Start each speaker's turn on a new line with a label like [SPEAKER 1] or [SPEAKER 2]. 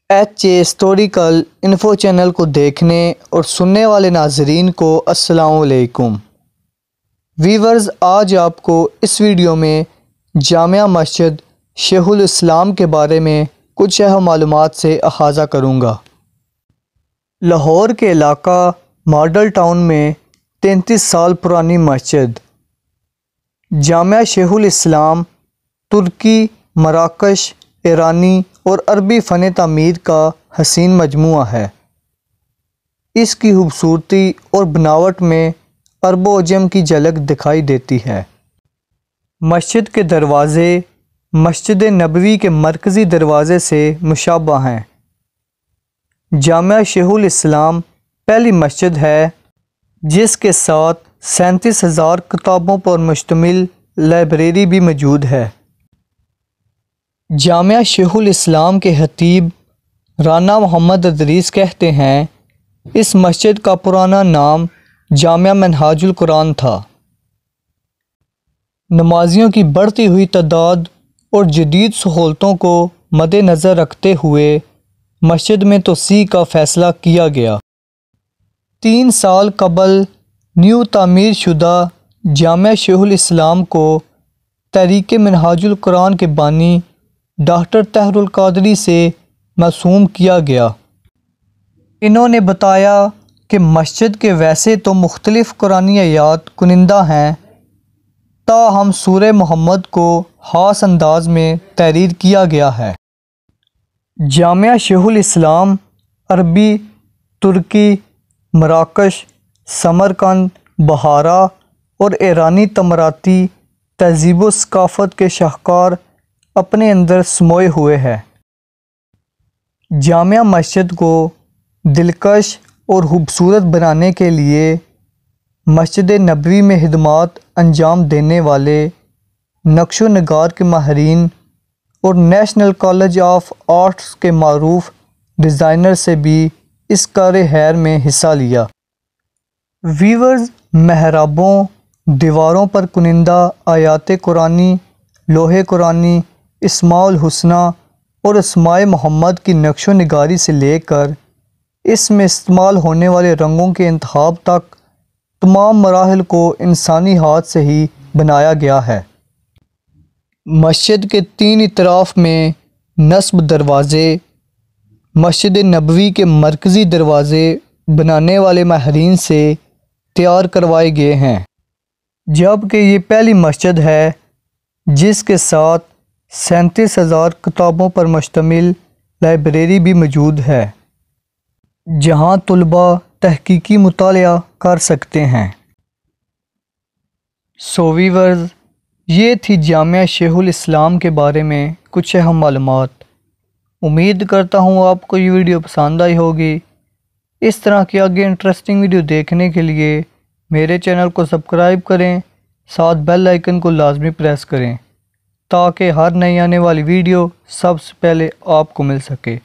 [SPEAKER 1] H A historical info channel کو دیکھنے اور سننے والے ناظرین کو السلام علیکم ویورز، آج آپ کو اس ویڈیو میں جامع مسجد شیخ الاسلام کے بارے میں کچھ اہم معلومات سے احاطہ کروں گا۔ لاہور کے علاقہ ماڈل ٹاؤن میں 33 سال پرانی مسجد جامع شیخ الاسلام ترکی، مراکش، ایرانی اور عربی فن تعمیر کا حسین مجموعہ ہے۔ اس کی خوبصورتی اور بناوٹ میں عرب و عجم کی جھلک دکھائی دیتی ہے۔ مسجد کے دروازے مسجد نبوی کے مرکزی دروازے سے مشابہ ہیں۔ جامع شیخ الاسلام پہلی مسجد ہے جس کے ساتھ 37,000 کتابوں پر مشتمل لائبریری بھی موجود ہے۔ جامع شیخ الاسلام کے خطیب رانا محمد ادریس کہتے ہیں، اس مسجد کا پرانا نام جامع منہاج القرآن تھا۔ نمازیوں کی بڑھتی ہوئی تعداد اور جدید سہولتوں کو مد نظر رکھتے ہوئے مسجد میں توسیع کا فیصلہ کیا گیا۔ 3 سال قبل نیو تعمیر شدہ جامع شیخ الاسلام کو تحریک منہاج القرآن کے بانی ڈاکٹر طاہر القادری سے موسوم کیا گیا۔ انہوں نے بتایا کہ مسجد کے ویسے تو مختلف قرآنی آیات کنندہ ہیں، تاہم سورہ محمد کو خاص انداز میں تحریر کیا گیا ہے۔ جامع شیخ الاسلام عربی، ترکی، مراکش، سمرقند، بخارا اور ایرانی تعمیراتی تہذیب و ثقافت کے شاہکار اپنے اندر سموئے ہوئے ہے۔ جامع مسجد کو دلکش اور خوبصورت بنانے کے لیے مسجد نبوی میں خدمات انجام دینے والے نقش و نگار کے ماہرین اور نیشنل کالج آف آرٹس کے معروف ڈیزائنر سے بھی اس کار خیر میں حصہ لیا۔ ویورز، محرابوں، دیواروں پر کنندہ آیات قرآنی، لوح قرآنی، اسماء الحسنی اور اسماء محمد کی نقش و نگاری سے لے کر اس میں استعمال ہونے والے رنگوں کے انتخاب تک تمام مراحل کو انسانی ہاتھ سے ہی بنایا گیا ہے۔ مسجد کے 3 اطراف میں نصب دروازے مسجد نبوی کے مرکزی دروازے بنانے والے ماہرین سے تیار کروائے گئے ہیں، جبکہ یہ پہلی مسجد ہے جس کے ساتھ 37,000 کتابوں پر مشتمل لائبریری بھی موجود ہے، جہاں طلباء تحقیقی مطالعہ کر سکتے ہیں۔ ویورز، یہ تھی جامع شیخ الاسلام کے بارے میں کچھ اہم معلومات۔ امید کرتا ہوں آپ کو یہ ویڈیو پسند آئی ہوگی۔ اس طرح کی آگے انٹرسٹنگ ویڈیو دیکھنے کے لیے میرے چینل کو سبسکرائب کریں، ساتھ بیل آئیکن کو لازمی پریس کریں تاکہ ہر نئی آنے والی ویڈیو سب سے پہلے آپ کو مل سکے۔